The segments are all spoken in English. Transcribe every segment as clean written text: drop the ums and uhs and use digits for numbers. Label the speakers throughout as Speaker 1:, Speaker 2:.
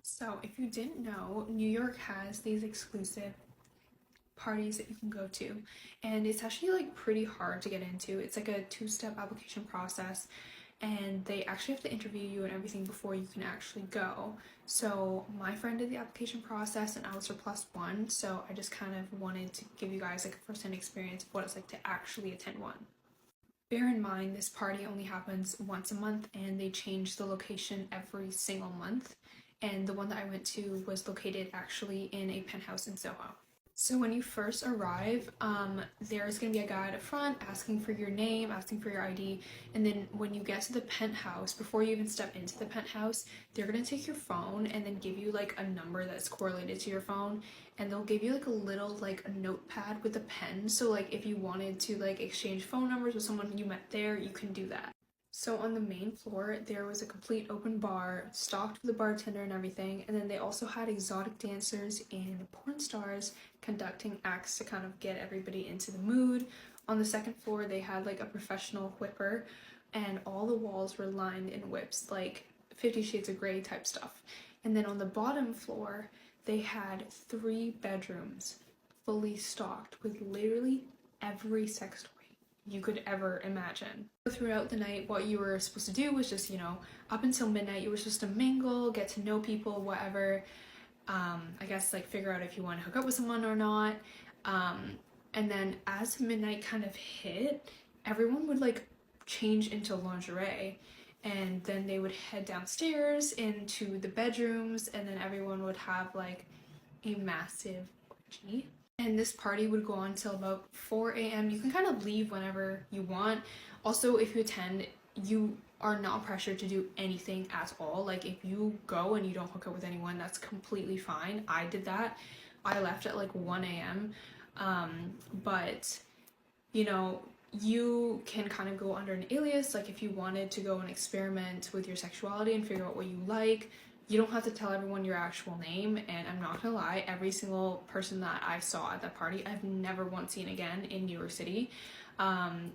Speaker 1: So, if you didn't know, New York has these exclusive parties that you can go to, and it's actually like pretty hard to get into. It's like a two-step application process, and they actually have to interview you and everything before you can actually go. So, my friend did the application process, and I was her plus one, so I just kind of wanted to give you guys like a first-hand experience of what it's like to actually attend one. Bear in mind, this party only happens once a month and they change the location every single month. And the one that I went to was located actually in a penthouse in Soho. So when you first arrive, there's gonna be a guy at the front asking for your name, asking for your ID, and then when you get to the penthouse, before you even step into the penthouse, they're gonna take your phone and then give you like a number that's correlated to your phone, and they'll give you like a little like a notepad with a pen. So like if you wanted to like exchange phone numbers with someone you met there, you can do that. So on the main floor, there was a complete open bar, stocked with a bartender and everything, and then they also had exotic dancers and porn stars conducting acts to kind of get everybody into the mood. On the second floor, they had like a professional whipper, and all the walls were lined in whips, like 50 Shades of Grey type stuff. And then on the bottom floor, they had 3 bedrooms fully stocked with literally every sex toy you could ever imagine. Throughout the night, what you were supposed to do was just, up until midnight, you were supposed to mingle, get to know people, whatever. I guess like figure out if you want to hook up with someone or not. And then as midnight kind of hit, everyone would like change into lingerie, and then they would head downstairs into the bedrooms, and then everyone would have like a massive orgy. And this party would go on till about 4 a.m. You can kind of leave whenever you want. Also, if you attend, you are not pressured to do anything at all. Like, if you go and you don't hook up with anyone, that's completely fine. I did that. I left at like 1 a.m. But, you can kind of go under an alias. Like, if you wanted to go and experiment with your sexuality and figure out what you like, you don't have to tell everyone your actual name. And I'm not gonna lie, every single person that I saw at that party, I've never once seen again in New York City.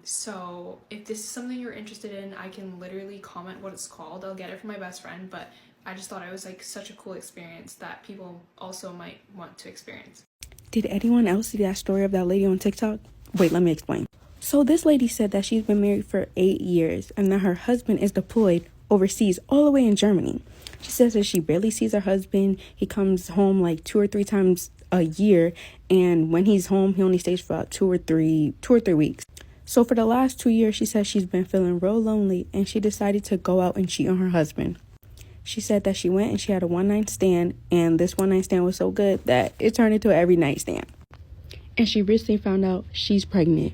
Speaker 1: So if this is something you're interested in, I can literally comment what it's called. I'll get it from my best friend, but I just thought it was like such a cool experience that people also might want to experience.
Speaker 2: Did anyone else see that story of that lady on TikTok? Wait, let me explain. So this lady said that she's been married for 8 years and that her husband is deployed overseas all the way in Germany. She says that she barely sees her husband. He comes home like 2 or 3 times a year, and when he's home, he only stays for about 2 or 3 weeks. So for the last 2 years, she says she's been feeling real lonely, and she decided to go out and cheat on her husband. She said that she went and she had a one-night stand, and this one-night stand was so good that it turned into an every-night stand. And she recently found out she's pregnant.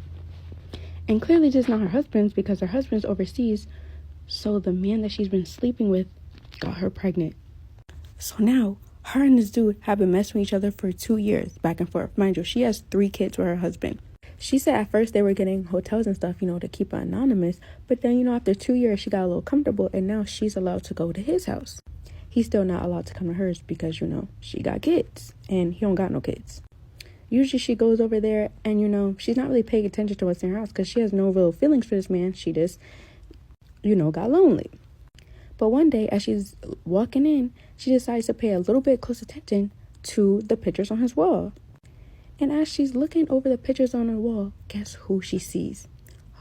Speaker 2: And clearly this is not her husband's, because her husband's overseas, so the man that she's been sleeping with got her pregnant. So now, her and this dude have been messing with each other for 2 years, back and forth. Mind you, she has 3 kids with her husband. She said at first they were getting hotels and stuff, to keep her anonymous. But then, after 2 years, she got a little comfortable, and now she's allowed to go to his house. He's still not allowed to come to hers because, she got kids, and he don't got no kids. Usually she goes over there, and, she's not really paying attention to what's in her house because she has no real feelings for this man. She just, got lonely. But one day, as she's walking in, she decides to pay a little bit close attention to the pictures on his wall. And as she's looking over the pictures on her wall, guess who she sees?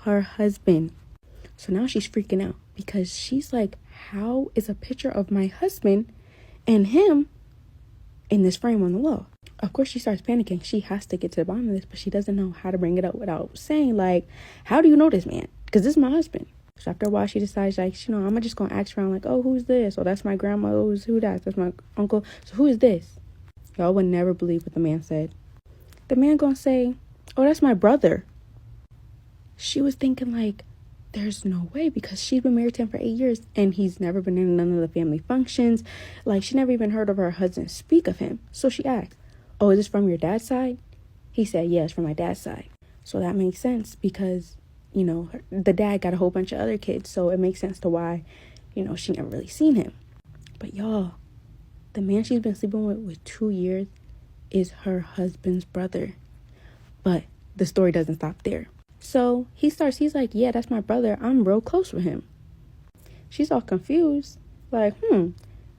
Speaker 2: Her husband. So now she's freaking out because she's like, how is a picture of my husband and him in this frame on the wall? Of course, she starts panicking. She has to get to the bottom of this, but she doesn't know how to bring it up without saying, like, how do you know this man? Because this is my husband. So after a while, she decides, like, I'm just going to ask around, like, oh, who's this? Oh, that's my grandma. Oh, who that? That's my uncle. So who is this? Y'all would never believe what the man said. The man going to say, oh, that's my brother. She was thinking, like, there's no way, because she's been married to him for 8 years and he's never been in none of the family functions. Like, she never even heard of her husband speak of him. So she asked, oh, is this from your dad's side? He said, yeah, it's from my dad's side. So that makes sense because, the dad got a whole bunch of other kids. So it makes sense to why, she never really seen him. But y'all, the man she's been sleeping with 2 years is her husband's brother. But the story doesn't stop there. So he's like, yeah, that's my brother. I'm real close with him. She's all confused. Like,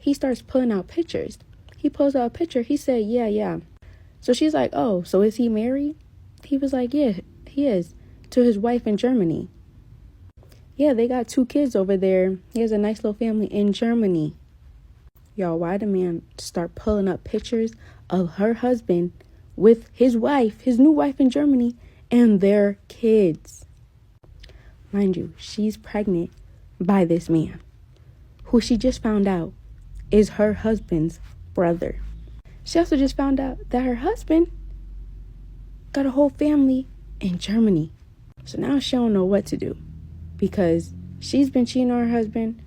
Speaker 2: he starts pulling out pictures. He pulls out a picture. He said, yeah. So she's like, oh, so is he married? He was like, yeah, he is, to his wife in Germany. Yeah, they got 2 kids over there. He has a nice little family in Germany. Y'all, why the man start pulling up pictures of her husband with his wife, his new wife in Germany, and their kids? Mind you, she's pregnant by this man, who she just found out is her husband's brother. She also just found out that her husband got a whole family in Germany. So now she don't know what to do, because she's been cheating on her husband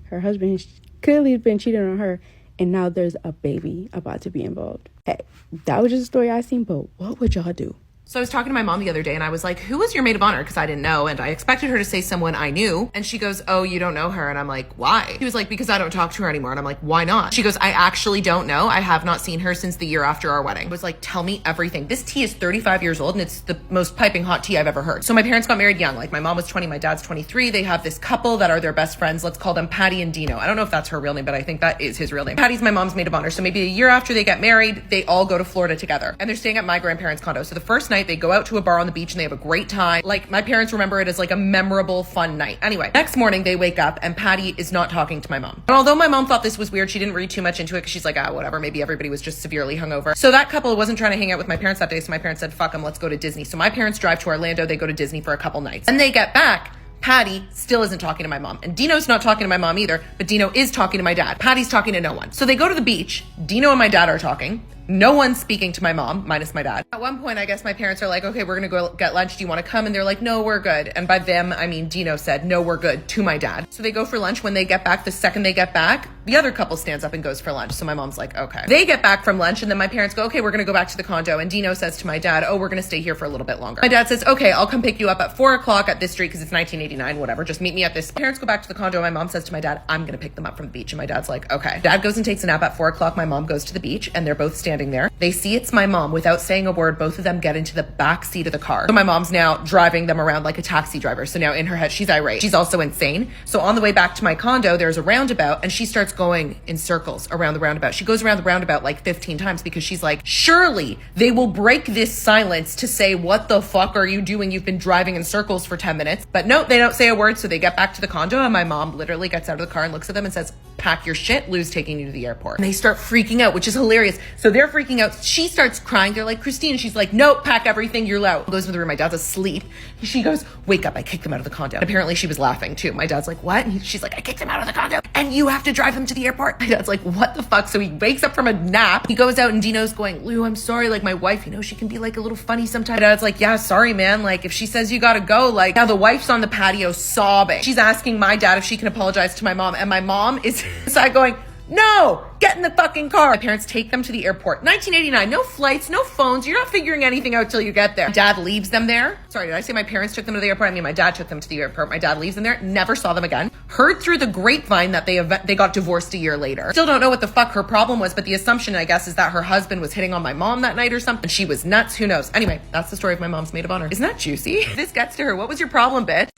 Speaker 2: clearly has been cheating on her, and now there's a baby about to be involved. Hey, that was just a story I seen, but what would y'all do?
Speaker 3: So I was talking to my mom the other day and I was like, who was your maid of honor? Because I didn't know. And I expected her to say someone I knew. And she goes, oh, you don't know her? And I'm like, why? She was like, because I don't talk to her anymore. And I'm like, why not? She goes, I actually don't know. I have not seen her since the year after our wedding. I was like, tell me everything. This tea is 35 years old and it's the most piping hot tea I've ever heard. So my parents got married young. Like my mom was 20, my dad's 23. They have this couple that are their best friends. Let's call them Patty and Dino. I don't know if that's her real name, but I think that is his real name. Patty's my mom's maid of honor. So maybe a year after they get married, they all go to Florida together. And they're staying at my grandparents' condo. So the first night they go out to a bar on the beach and they have a great time. Like my parents remember it as like a memorable, fun night. Anyway, next morning they wake up and Patty is not talking to my mom. And although my mom thought this was weird, she didn't read too much into it because she's like, whatever, maybe everybody was just severely hungover. So that couple wasn't trying to hang out with my parents that day. So my parents said, fuck them, let's go to Disney. So my parents drive to Orlando. They go to Disney for a couple nights. And they get back. Patty still isn't talking to my mom. And Dino's not talking to my mom either, but Dino is talking to my dad. Patty's talking to no one. So they go to the beach. Dino and my dad are talking. No one's speaking to my mom, minus my dad. At one point, I guess my parents are like, okay, we're gonna go get lunch. Do you wanna come? And they're like, no, we're good. And by them, I mean Dino said, no, we're good, to my dad. So they go for lunch. When they get back, the second they get back, the other couple stands up and goes for lunch. So my mom's like, okay. They get back from lunch and then my parents go, okay, we're gonna go back to the condo. And Dino says to my dad, oh, we're gonna stay here for a little bit longer. My dad says, okay, I'll come pick you up at 4 o'clock at this street because it's 1989, whatever. Just meet me at this. Parents go back to the condo. My mom says to my dad, I'm gonna pick them up from the beach. And my dad's like, okay. Dad goes and takes a nap at 4 o'clock. My mom goes to the beach and they're both standing there. They see it's my mom. Without saying a word, both of them get into the back seat of the car. So my mom's now driving them around like a taxi driver. So now in her head, she's irate. She's also insane. So on the way back to my condo, there's a roundabout and she starts going in circles around the roundabout. She goes around the roundabout like 15 times because she's like, surely they will break this silence to say, what the fuck are you doing? You've been driving in circles for 10 minutes. But no, they don't say a word. So they get back to the condo and my mom literally gets out of the car and looks at them and says, pack your shit, Lou's taking you to the airport. And they start freaking out, which is hilarious. So they're freaking out. She starts crying. They're like, Christine. She's like, nope, pack everything, you're out. Goes to the room. My dad's asleep. She goes, wake up. I kicked them out of the condo. And apparently she was laughing too. My dad's like, what? And she's like, I kicked them out of the condo and you have to drive them to the airport. My dad's like, what the fuck? So he wakes up from a nap. He goes out and Dino's going, Lou, I'm sorry. Like my wife, she can be like a little funny sometimes. My dad's like, yeah, sorry, man. Like if she says you gotta go, like now the wife's on the patio sobbing. She's asking my dad if she can apologize to my mom. And my mom is inside going, no, get in the fucking car. My parents take them to the airport. 1989, no flights, no phones. You're not figuring anything out till you get there. Dad leaves them there. Sorry, did I say my parents took them to the airport? I mean, my dad took them to the airport. My dad leaves them there. Never saw them again. Heard through the grapevine that they got divorced a year later. Still don't know what the fuck her problem was, but the assumption, I guess, is that her husband was hitting on my mom that night or something. She was nuts. Who knows? Anyway, that's the story of my mom's maid of honor. Isn't that juicy? This gets to her. What was your problem, bitch?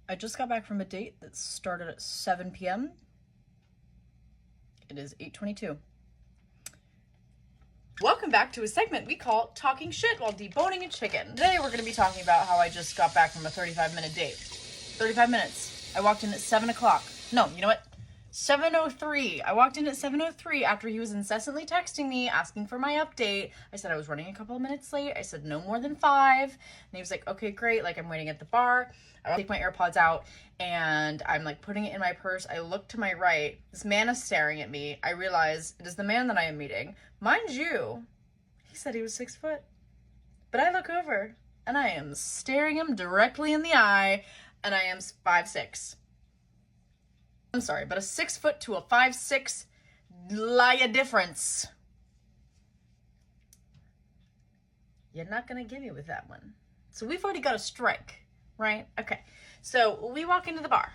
Speaker 4: I just got back from a date that started at 7 p.m. It is 8:22. Welcome back to a segment we call Talking Shit While Deboning a Chicken. Today we're going to be talking about how I just got back from a 35-minute date. 35 minutes. I walked in at 7 o'clock. No, you know what? 7:03. I walked in at 7:03 after he was incessantly texting me, asking for my update. I said I was running a couple of minutes late. I said no more than 5. And he was like, okay, great. Like I'm waiting at the bar. I take my AirPods out and I'm like putting it in my purse. I look to my right. This man is staring at me. I realize it is the man that I am meeting. Mind you, he said he was 6 foot. But I look over and I am staring him directly in the eye and I am 5'6". I'm sorry, but a 6 foot to a 5'6" lie a difference. You're not gonna get me with that one. So we've already got a strike. Right? Okay. So we walk into the bar.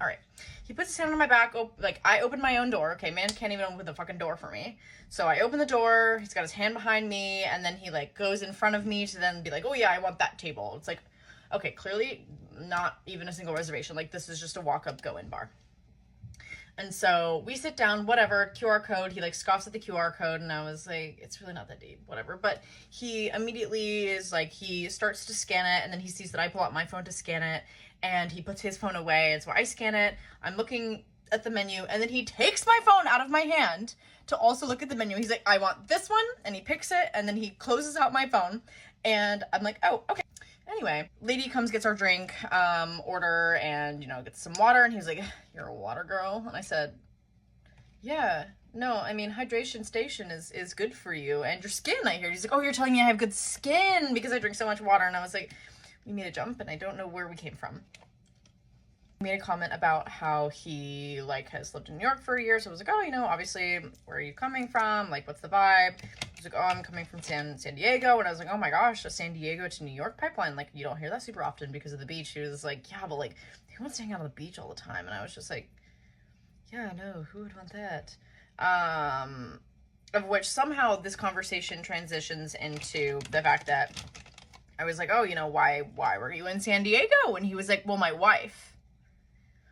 Speaker 4: All right. He puts his hand on my back. Like I open my own door. Okay. Man can't even open the fucking door for me. So I open the door. He's got his hand behind me. And then he like goes in front of me to then be like, oh yeah, I want that table. It's like, okay, clearly not even a single reservation. Like this is just a walk up, go in bar. And so we sit down, whatever, QR code, he like scoffs at the QR code, and I was like, it's really not that deep, whatever. But he immediately is like, he starts to scan it, and then he sees that I pull out my phone to scan it, and he puts his phone away, and so I scan it, I'm looking at the menu, and then he takes my phone out of my hand to also look at the menu. He's like, I want this one, and he picks it, and then he closes out my phone, and I'm like, oh, okay. Anyway, lady comes, gets our drink, order, and, you know, gets some water, and he was like, you're a water girl? And I said, yeah, no, I mean, hydration station is good for you, and your skin, I hear. He's like, oh, you're telling me I have good skin because I drink so much water, and I was like, we made a jump, and I don't know where we came from. He made a comment about how he, like, has lived in New York for a year, so I was like, oh, you know, obviously, where are you coming from? Like, what's the vibe? He was like, oh, I'm coming from San Diego, and I was like, oh my gosh, a San Diego to New York pipeline, like, you don't hear that super often because of the beach. He was like, yeah, but, like, who wants to hang out on the beach all the time? And I was just like, yeah, no, who would want that? Of which somehow this conversation transitions into the fact that I was like, oh, you know, why were you in San Diego? And he was like, well, my wife.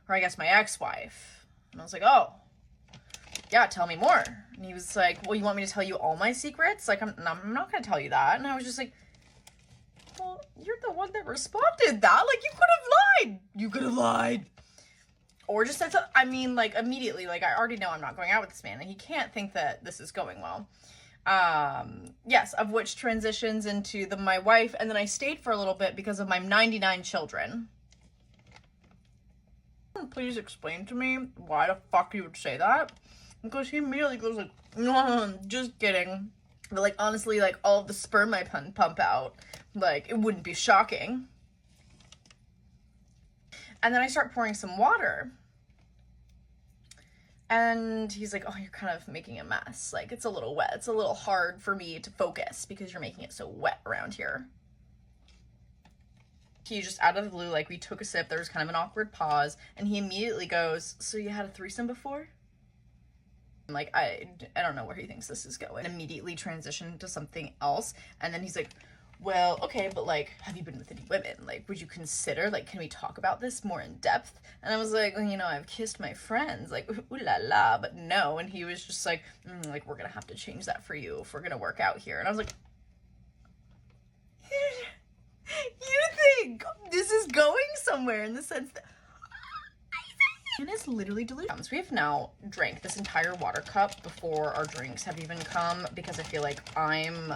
Speaker 4: Or I guess my ex-wife. And I was like, oh, yeah, tell me more. And he was like, well, you want me to tell you all my secrets? Like, I'm not going to tell you that. And I was just like, well, you're the one that responded that. Like, you could have lied. You could have lied. Or just said something. I mean, like, immediately, like, I already know I'm not going out with this man. And he can't think that this is going well. Yes, of which transitions into my wife. And then I stayed for a little bit because of my 99 children. Please explain to me why the fuck you would say that, because he immediately goes like, no, just kidding, but like, honestly, like, all of the sperm I pump out, like, it wouldn't be shocking. And then I start pouring some water, and he's like, oh, you're kind of making a mess, like, it's a little wet, it's a little hard for me to focus because you're making it so wet around here. He just, out of the blue, like, we took a sip, there was kind of an awkward pause, and he immediately goes, so you had a threesome before? Like, I don't know where he thinks this is going. Immediately transitioned to something else, and then he's like, well, okay, but, like, have you been with any women? Like, would you consider, like, can we talk about this more in depth? And I was like, well, you know, I've kissed my friends, like, ooh la la, but no. And he was just like, like, we're gonna have to change that for you if we're gonna work out here. And I was like, you think this is going somewhere in the sense that and it's literally delicious. We have now drank this entire water cup before our drinks have even come because I feel like I'm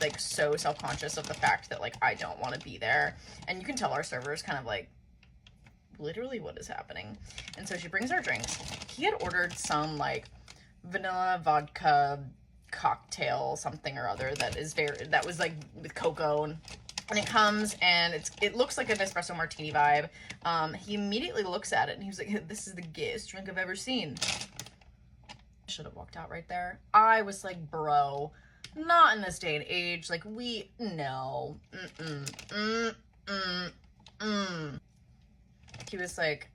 Speaker 4: like so self-conscious of the fact that like I don't want to be there, and you can tell our server is kind of like, literally, what is happening? And so she brings our drinks. He had ordered some like vanilla vodka cocktail something or other that was like with cocoa, and it comes and it looks like an espresso martini vibe. He immediately looks at it and he was like, this is the gayest drink I've ever seen. I should have walked out right there. I was like, bro, not in this day and age. Like, no. He was like,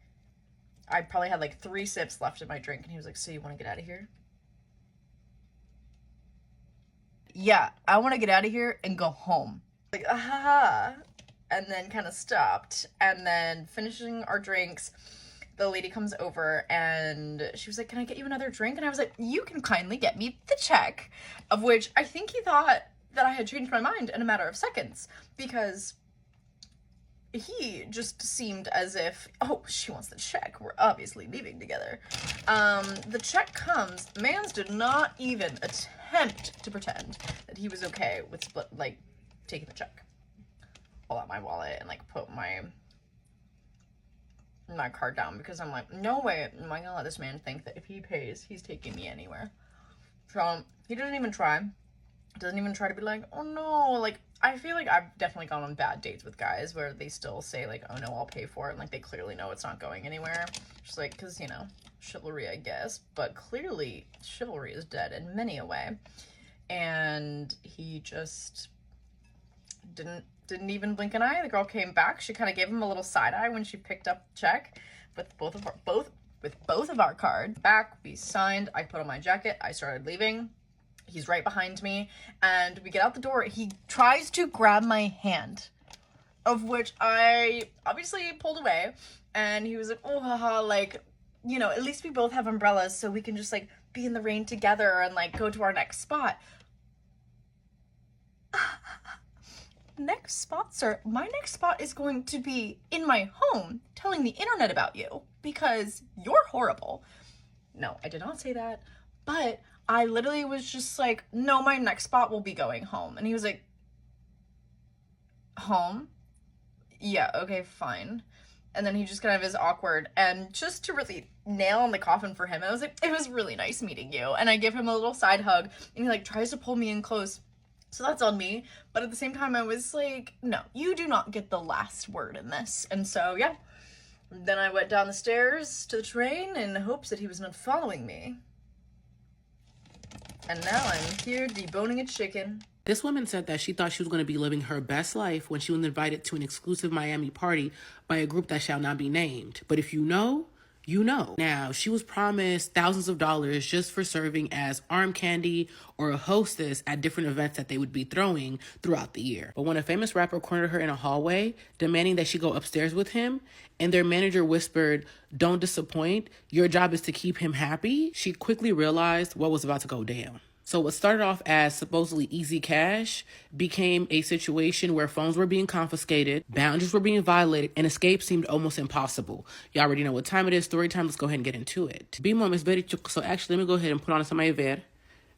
Speaker 4: I probably had like 3 sips left in my drink, and he was like, so you want to get out of here? Yeah, I want to get out of here and go home. Like, aha, and then kind of stopped, and then finishing our drinks, the lady comes over and she was like, can I get you another drink? And I was like, you can kindly get me the check, of which I think he thought that I had changed my mind in a matter of seconds, because he just seemed as if, oh, she wants the check, we're obviously leaving together. The check comes. Mans did not even attempt to pretend that he was okay with taking the check. Pull out my wallet and like put my card down, because I'm like, no way am I gonna let this man think that if he pays, he's taking me anywhere. So he doesn't even try to be like, oh no. Like, I feel like I've definitely gone on bad dates with guys where they still say like, oh no, I'll pay for it, and like they clearly know it's not going anywhere, just like, because, you know, chivalry, I guess. But clearly chivalry is dead in many a way, and he just didn't even blink an eye. The girl came back. She kind of gave him a little side eye when she picked up the check with both of our cards. Back, we signed. I put on my jacket. I started leaving. He's right behind me, and we get out the door. He tries to grab my hand, of which I obviously pulled away, and he was like, oh haha, like, you know, at least we both have umbrellas so we can just like be in the rain together and like go to our next spot. Next spot, sir? My next spot is going to be in my home telling the internet about you because you're horrible. No, I did not say that, but I literally was just like, no, my next spot will be going home. And he was like, home? Yeah, okay, fine. And then he just kind of is awkward. And just to really nail in the coffin for him, I was like, it was really nice meeting you. And I give him a little side hug and he like tries to pull me in close. So that's on me. But at the same time, I was like, no, you do not get the last word in this. And so, yeah. Then I went down the stairs to the train in hopes that he was not following me. And now I'm here deboning a chicken.
Speaker 5: This woman said that she thought she was going to be living her best life when she was invited to an exclusive Miami party by a group that shall not be named. But if you know, you know. Now, she was promised thousands of dollars just for serving as arm candy or a hostess at different events that they would be throwing throughout the year. But when a famous rapper cornered her in a hallway, demanding that she go upstairs with him, and their manager whispered, "Don't disappoint, your job is to keep him happy," she quickly realized what was about to go down. So what started off as supposedly easy cash became a situation where phones were being confiscated, boundaries were being violated, and escape seemed almost impossible. You already know what time it is. Story time. Let's go ahead and get into it. Bimom is very chuck. So actually, let me go ahead and put on some ver.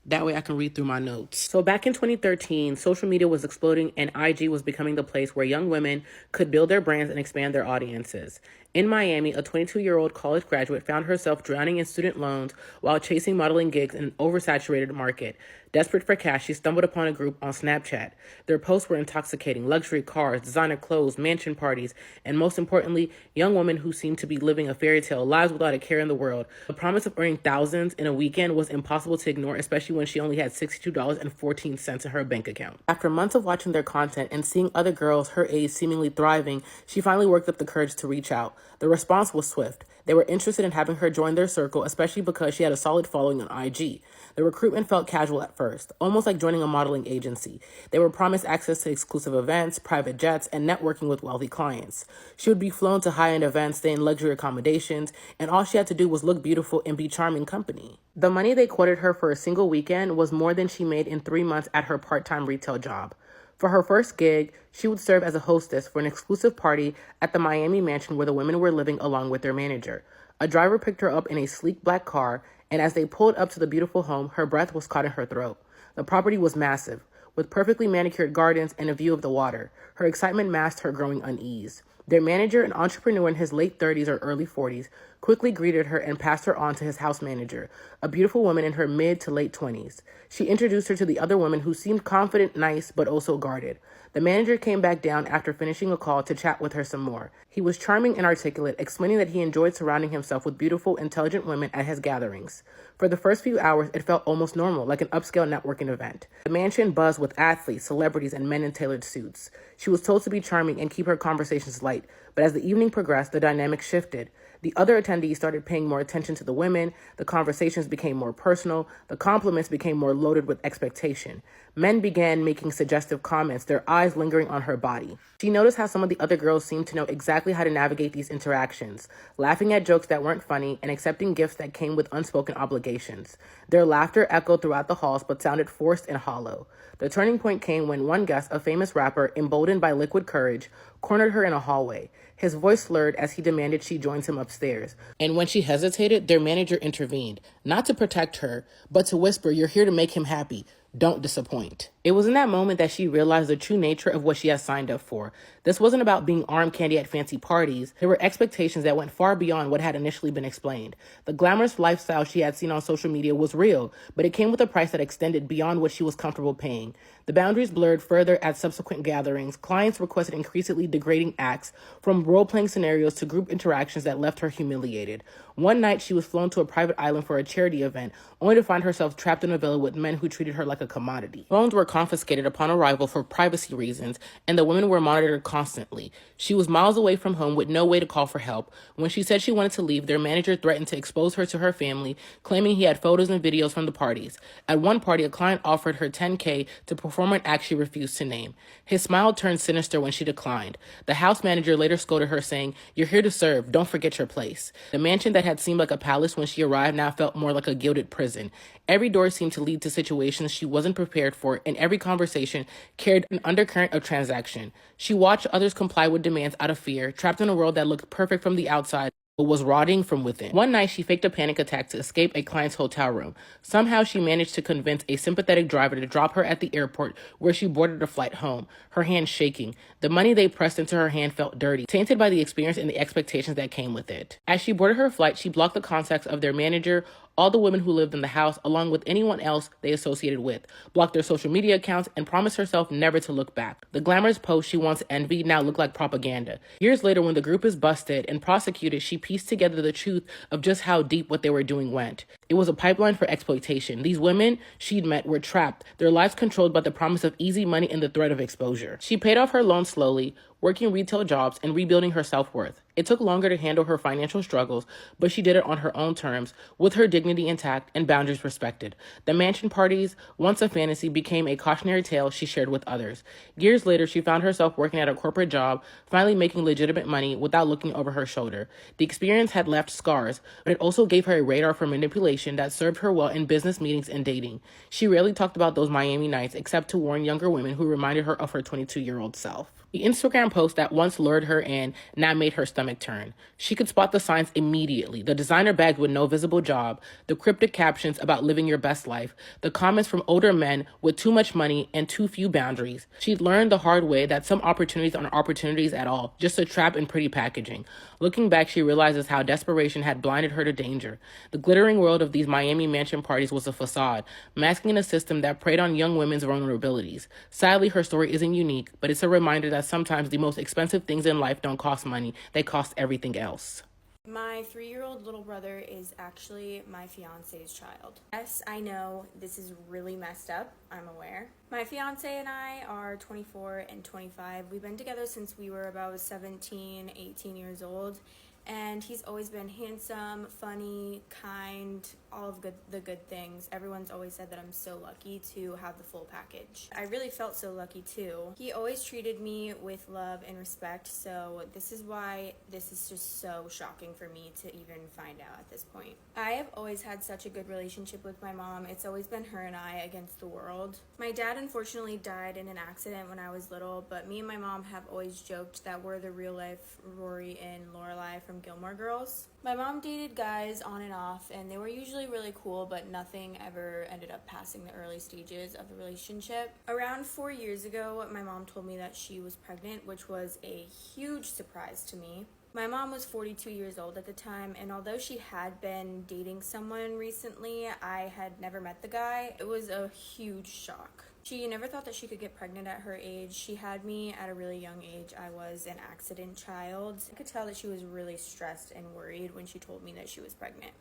Speaker 5: That way I can read through my notes. So back in 2013, social media was exploding and IG was becoming the place where young women could build their brands and expand their audiences. In Miami, a 22-year-old college graduate found herself drowning in student loans while chasing modeling gigs in an oversaturated market. Desperate for cash, she stumbled upon a group on Snapchat. Their posts were intoxicating: luxury cars, designer clothes, mansion parties, and most importantly, young women who seemed to be living a fairy tale, lives without a care in the world. The promise of earning thousands in a weekend was impossible to ignore, especially when she only had $62.14 in her bank account. After months of watching their content and seeing other girls her age seemingly thriving, she finally worked up the courage to reach out. The response was swift. They were interested in having her join their circle, especially because she had a solid following on IG. The recruitment felt casual at first, almost like joining a modeling agency. They were promised access to exclusive events, private jets, and networking with wealthy clients. She would be flown to high-end events, stay in luxury accommodations, and all she had to do was look beautiful and be charming company. The money they quoted her for a single weekend was more than she made in 3 months at her part-time retail job. For her first gig, she would serve as a hostess for an exclusive party at the Miami mansion where the women were living along with their manager. A driver picked her up in a sleek black car, and as they pulled up to the beautiful home, her breath was caught in her throat. The property was massive, with perfectly manicured gardens and a view of the water. Her excitement masked her growing unease. Their manager, an entrepreneur in his late 30s or early 40s, quickly greeted her and passed her on to his house manager, a beautiful woman in her mid to late 20s. She introduced her to the other women who seemed confident, nice, but also guarded. The manager came back down after finishing a call to chat with her some more. He was charming and articulate, explaining that he enjoyed surrounding himself with beautiful, intelligent women at his gatherings. For the first few hours, it felt almost normal, like an upscale networking event. The mansion buzzed with athletes, celebrities, and men in tailored suits. She was told to be charming and keep her conversations light, but as the evening progressed, the dynamic shifted. The other attendees started paying more attention to the women, the conversations became more personal, the compliments became more loaded with expectation. Men began making suggestive comments, their eyes lingering on her body. She noticed how some of the other girls seemed to know exactly how to navigate these interactions, laughing at jokes that weren't funny and accepting gifts that came with unspoken obligations. Their laughter echoed throughout the halls but sounded forced and hollow. The turning point came when one guest, a famous rapper, emboldened by liquid courage, cornered her in a hallway. His voice slurred as he demanded she joins him upstairs. And when she hesitated, their manager intervened, not to protect her, but to whisper, "You're here to make him happy. Don't disappoint." It was in that moment that she realized the true nature of what she had signed up for. This wasn't about being arm candy at fancy parties. There were expectations that went far beyond what had initially been explained. The glamorous lifestyle she had seen on social media was real, but it came with a price that extended beyond what she was comfortable paying. The boundaries blurred further at subsequent gatherings. Clients requested increasingly degrading acts, from role-playing scenarios to group interactions that left her humiliated. One night, she was flown to a private island for a charity event, only to find herself trapped in a villa with men who treated her like like a commodity. Phones were confiscated upon arrival for privacy reasons, and the women were monitored constantly. She was miles away from home with no way to call for help. When she said she wanted to leave, their manager threatened to expose her to her family, claiming he had photos and videos from the parties. At one party, a client offered her $10K to perform an act she refused to name. His smile turned sinister when she declined. The house manager later scolded her, saying, "You're here to serve. Don't forget your place." The mansion that had seemed like a palace when she arrived now felt more like a gilded prison. Every door seemed to lead to situations she wasn't prepared for, and every conversation carried an undercurrent of transaction. She watched others comply with demands out of fear, trapped in a world that looked perfect from the outside but was rotting from within. One night, she faked a panic attack to escape a client's hotel room. Somehow, she managed to convince a sympathetic driver to drop her at the airport, where she boarded a flight home, her hand shaking. The money they pressed into her hand felt dirty, tainted by the experience and the expectations that came with it. As she boarded her flight, she blocked the contacts of their manager, all the women who lived in the house, along with anyone else they associated with, blocked their social media accounts, and promised herself never to look back. The glamorous posts she once envied now looked like propaganda. Years later, when the group is busted and prosecuted, she pieced together the truth of just how deep what they were doing went. It was a pipeline for exploitation. These women she'd met were trapped, their lives controlled by the promise of easy money and the threat of exposure. She paid off her loans slowly, working retail jobs and rebuilding her self-worth. It took longer to handle her financial struggles, but she did it on her own terms, with her dignity intact and boundaries respected. The mansion parties, once a fantasy, became a cautionary tale she shared with others. Years later, she found herself working at a corporate job, finally making legitimate money without looking over her shoulder. The experience had left scars, but it also gave her a radar for manipulation that served her well in business meetings and dating. She rarely talked about those Miami nights except to warn younger women who reminded her of her 22-year-old self. The Instagram post that once lured her in now made her stomach turn. She could spot the signs immediately: the designer bags with no visible job, the cryptic captions about living your best life, the comments from older men with too much money and too few boundaries. She'd learned the hard way that some opportunities aren't opportunities at all, just a trap in pretty packaging. Looking back, she realizes how desperation had blinded her to danger. The glittering world of these Miami mansion parties was a facade, masking a system that preyed on young women's vulnerabilities. Sadly, her story isn't unique, but it's a reminder that sometimes the most expensive things in life don't cost money, they cost everything else.
Speaker 2: My 3-year-old little brother is actually my fiance's child. Yes, I know this is really messed up, I'm aware. My fiance and I are 24 and 25. We've been together since we were about 17, 18 years old. And he's always been handsome, funny, kind, all of the good things. Everyone's always said that I'm so lucky to have the full package. I really felt so lucky too. He always treated me with love and respect, so this is why this is just so shocking for me to even find out at this point. I have always had such a good relationship with my mom. It's always been her and I against the world. My dad unfortunately died in an accident when I was little, but me and my mom have always joked that we're the real life Rory and Lorelai from Gilmore Girls. My mom dated guys on and off, and they were usually really cool, but nothing ever ended up passing the early stages of the relationship. Around 4 years ago, my mom told me that she was pregnant, which was a huge surprise to me. My mom was 42 years old at the time, and although she had been dating someone recently, I had never met the guy. It was a huge shock. She never thought that she could get pregnant at her age. She had me at a really young age. I was an accident child. I could tell that she was really stressed and worried when she told me that she was pregnant.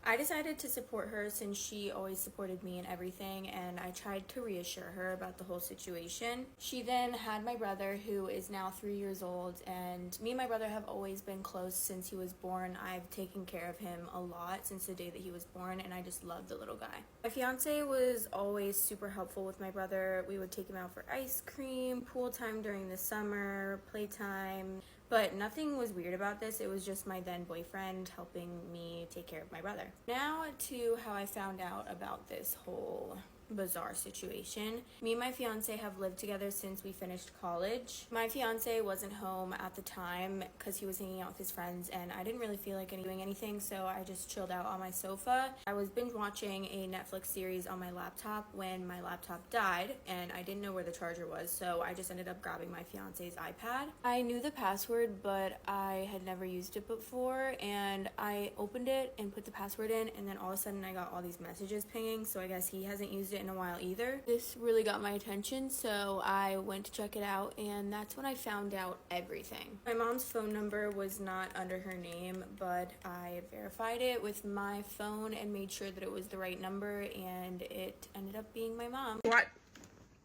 Speaker 2: I decided to support her since she always supported me in everything, and I tried to reassure her about the whole situation. She then had my brother, who is now 3 years old, and me and my brother have always been close since he was born. I've taken care of him a lot since the day that he was born, and I just love the little guy. My fiance was always super helpful with my brother. We would take him out for ice cream, pool time during the summer, playtime. But nothing was weird about this. It was just my then boyfriend helping me take care of my brother. Now to how I found out about this whole bizarre situation. Me and my fiance have lived together since we finished college. My fiance wasn't home at the time because he was hanging out with his friends, and I didn't really feel like doing anything, so I just chilled out on my sofa. I was binge watching a Netflix series on my laptop when my laptop died, and I didn't know where the charger was, so I just ended up grabbing my fiance's iPad. I knew the password, but I had never used it before, and I opened it and put the password in, and then all of a sudden I got all these messages pinging, so I guess he hasn't used it
Speaker 6: it in a while either. This really got my attention, so I went to check it out, and that's when I found out everything. My mom's phone number was not under her name, but I verified it with my phone and made sure that it was the right number, and it ended up being my mom.
Speaker 7: What?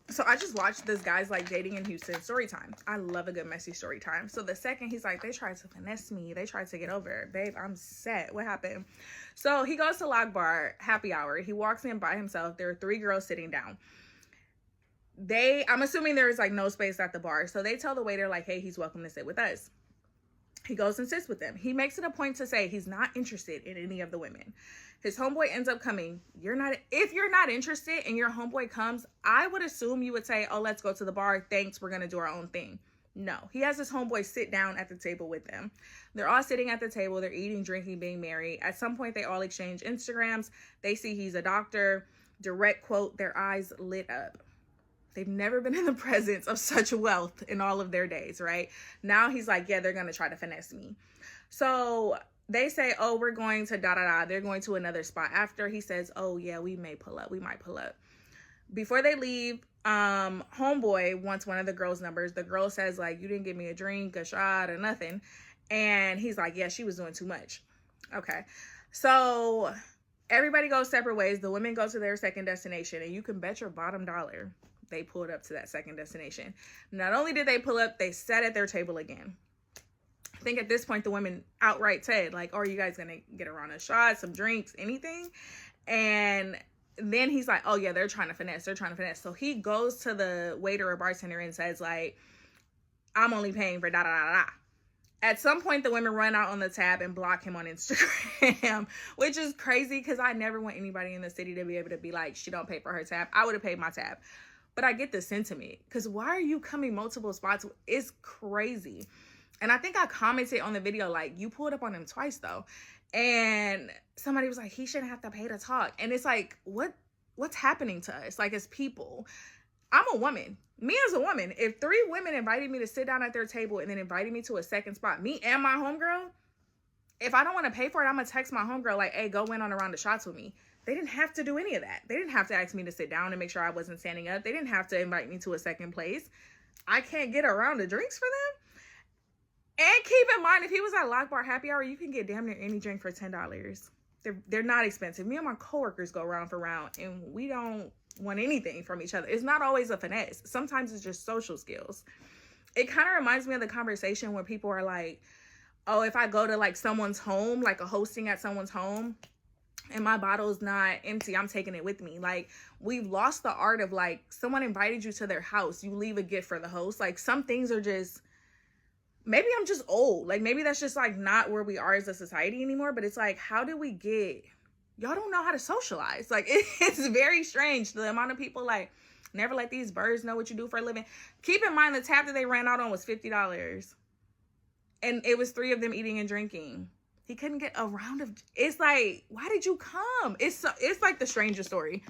Speaker 7: So I just watched this guy's like dating in Houston story time. I love a good messy story time. So the second he's like, they tried to finesse me, they tried to get over, babe, I'm set. What happened? So he goes to Lock Bar, happy hour. He walks in by himself. There are 3 girls sitting down. I'm assuming there is like no space at the bar. So they tell the waiter like, hey, he's welcome to sit with us. He goes and sits with them. He makes it a point to say he's not interested in any of the women. His homeboy ends up coming. If you're not interested and your homeboy comes, I would assume you would say, oh, let's go to the bar. Thanks, we're going to do our own thing. No, he has his homeboy sit down at the table with them. They're all sitting at the table. They're eating, drinking, being merry. At some point, they all exchange Instagrams. They see he's a doctor. Direct quote, their eyes lit up. They've never been in the presence of such wealth in all of their days, right? Now he's like, yeah, they're going to try to finesse me. So they say, oh, we're going to da-da-da. They're going to another spot. After he says, oh, yeah, we may pull up. We might pull up. Before they leave, homeboy wants one of the girls' numbers. The girl says, like, you didn't give me a drink, a shot, or nothing. And he's like, yeah, she was doing too much. Okay. So everybody goes separate ways. The women go to their second destination. And you can bet your bottom dollar they pulled up to that second destination. Not only did they pull up, they sat at their table again. I think at this point, the women outright said, like, oh, are you guys going to get around a shot, some drinks, anything? And then he's like, oh, yeah, they're trying to finesse. They're trying to finesse. So he goes to the waiter or bartender and says, like, I'm only paying for da-da-da-da. At some point, the women run out on the tab and block him on Instagram, which is crazy because I never want anybody in the city to be able to be like, she don't pay for her tab. I would have paid my tab. But I get the sentiment because why are you coming multiple spots? It's crazy. And I think I commented on the video, like, you pulled up on him twice, though. And somebody was like, he shouldn't have to pay to talk. And it's like, what's happening to us? Like, as people, I'm a woman. Me as a woman, if 3 women invited me to sit down at their table and then invited me to a second spot, me and my homegirl, if I don't want to pay for it, I'm going to text my homegirl, like, hey, go in on a round of shots with me. They didn't have to do any of that. They didn't have to ask me to sit down and make sure I wasn't standing up. They didn't have to invite me to a second place. I can't get a round of drinks for them. And keep in mind, if he was at Lock Bar happy hour, you can get damn near any drink for $10. They're not expensive. Me and my coworkers go round for round, and we don't want anything from each other. It's not always a finesse. Sometimes it's just social skills. It kind of reminds me of the conversation where people are like, oh, if I go to like someone's home, like a hosting at someone's home, and my bottle's not empty, I'm taking it with me. Like, we've lost the art of, like, someone invited you to their house, you leave a gift for the host. Like, some things are just, maybe I'm just old. Like, maybe that's just, like, not where we are as a society anymore. But it's like, how did we get, y'all don't know how to socialize. Like, it's very strange, the amount of people, like, never let these birds know what you do for a living. Keep in mind, the tab that they ran out on was $50. And it was 3 of them eating and drinking. He couldn't get a round of, it's like, why did you come? It's like the strangest story.